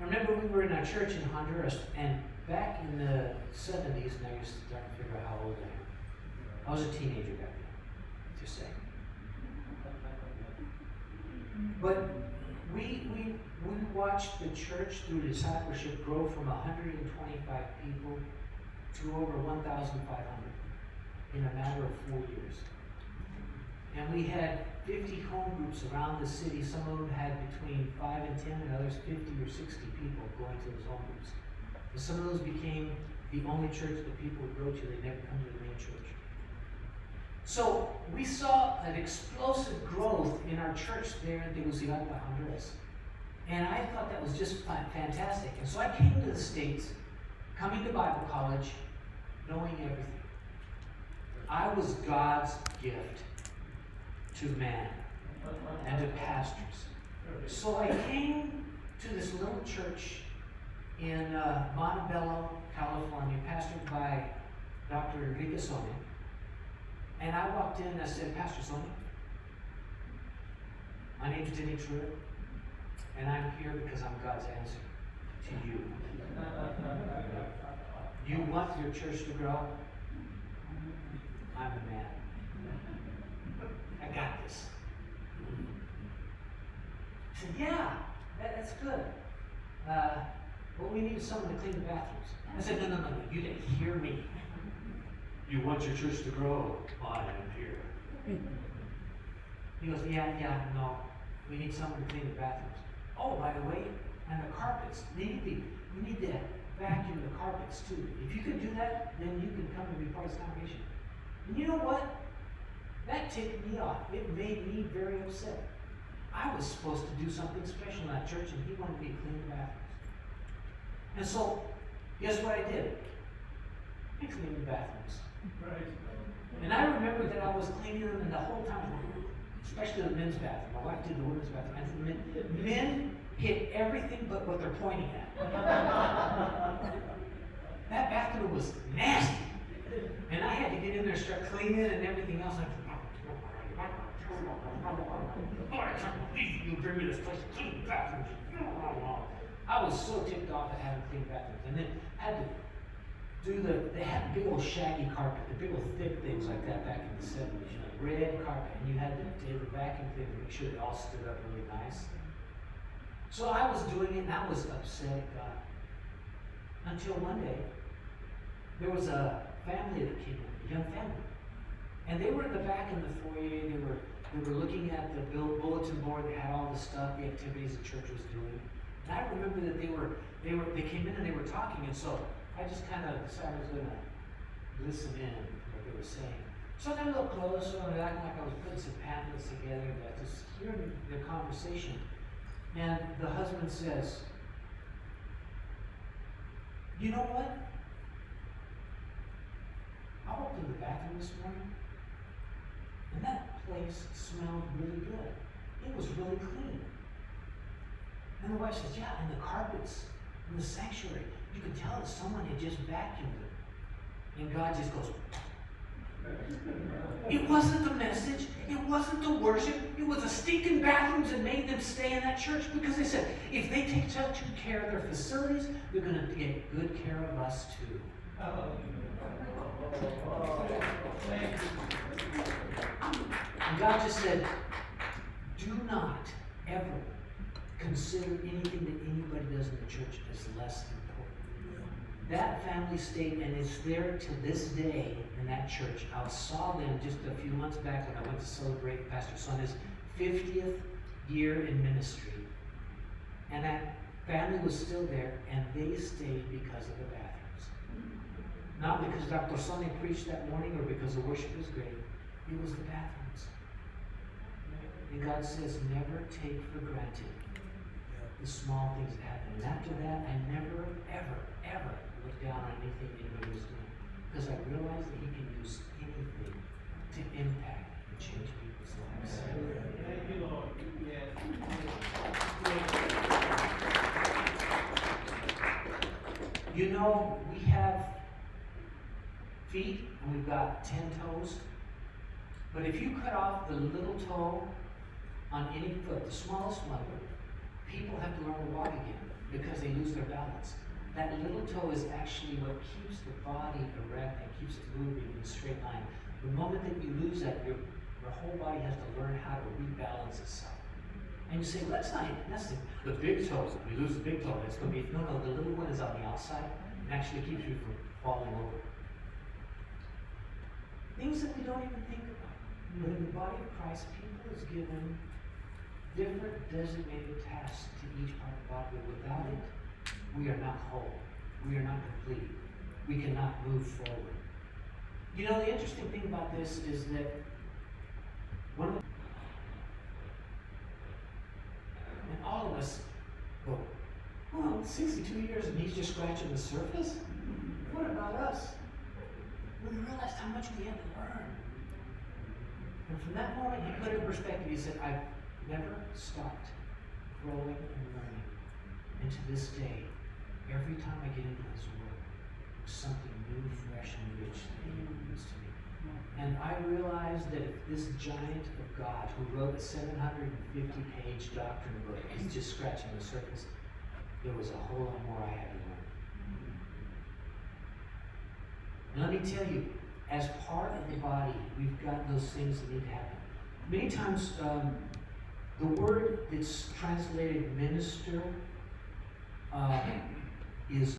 I remember we were in a church in Honduras, and back in the 70s, and I used to start to figure out how old I am. I was a teenager back then, just saying. But we watched the church through discipleship grow from 125 people to over 1,500 in a matter of 4 years. And we had 50 home groups around the city. Some of them had between 5 and 10, and others 50 or 60 people going to those home groups. And some of those became the only church that people would go to. They never come to the main church. So we saw an explosive growth in our church there in Tegucigalpa, Honduras. And I thought that was just fantastic. And so I came to the States, coming to Bible college, knowing everything. I was God's gift to man and to pastors. So I came to this little church in Montebello, California, pastored by Dr. Enrique Sonia. And I walked in and I said, Pastor Sonia, my name's Denny Truitt, and I'm here because I'm God's answer to you. You want your church to grow? I'm the man. I got this. I said, yeah, that's good. But we need someone to clean the bathrooms. I said, no, you didn't hear me. You want your church to grow? I am here. He goes, yeah, no. We need someone to clean the bathrooms. Oh, by the way, and the carpets. We need to vacuum the carpets too. If you could do that, then you can come and be part of this congregation. And you know what? That ticked me off. It made me very upset. I was supposed to do something special in that church, and he wanted me to clean the bathrooms. And so, guess what I did? I cleaned the bathrooms. Right. And I remember that I was cleaning them, and the whole time, especially the men's bathroom. My wife did the women's bathroom. And the men hit everything but what they're pointing at. That bathroom was nasty. And I had to get in there and start cleaning and everything else. I can't believe you bring me this place to clean bathrooms. I was so ticked off at having clean bathrooms. And then had to they had big old shaggy carpet, the big old thick things like that back in the 70s, red carpet, and you had to do the vacuum thing to make sure they all stood up really nice. So I was doing it, and I was upset at God. Until one day, there was a family that came in, a young family. And they were in the back in the foyer. They were looking at the bulletin board that had all the stuff, the activities the church was doing. And I remember that they came in and they were talking, and so I just kind of decided I was going to listen in to what they were saying. So I got a little closer, and acting like I was putting some pamphlets together, but just hearing their conversation. And the husband says, you know what? I walked in the bathroom this morning, and that place smelled really good. It was really clean. And the wife says, yeah, and the carpets in the sanctuary, you could tell that someone had just vacuumed it. And God just goes, it wasn't the message, it wasn't the worship, it was the stinking bathrooms that made them stay in that church, because they said, if they take such good care of their facilities, they're going to take good care of us too. And God just said, do not ever consider anything that anybody does in the church as less important. That family stayed, and it's there to this day in that church. I saw them just a few months back when I went to celebrate Pastor Sonia's 50th year in ministry. And that family was still there, and they stayed because of the bathrooms. Not because Dr. Sonia preached that morning or because the worship was great. It was the bathrooms. And God says, never take for granted the small things that happen. And after that, I never, ever look down on anything anybody was doing, because I realized that He can use anything to impact and change people's lives. Thank you, Lord. You know, we have feet and we've got 10 toes, but if you cut off the little toe on any foot, the smallest one, people have to learn to walk again. because they lose their balance. That little toe is actually what keeps the body erect and keeps it moving in a straight line. The moment that you lose that, your whole body has to learn how to rebalance itself. And you say, well, that's the big toe. If you lose the big toe, it's going to be, no, the little one is on the outside and actually keeps you from falling over. Things that we don't even think about. But in the body of Christ, people is given different designated tasks to each part of the body. But without it, we are not whole. We are not complete. We cannot move forward. You know, the interesting thing about this is that and all of us go, well, 62 years and he's just scratching the surface? What about us? We realized how much we had to learn. And from that moment, he put it in perspective. He said, I've never stopped growing and learning. And to this day, every time I get into his word, there's something new, fresh, and rich that he brings to me. And I realized that if this giant of God who wrote a 750-page doctrine book is just scratching the surface, there was a whole lot more I had to learn. And let me tell you, as part of the body, we've got those things that need to happen. Many times, the word that's translated minister is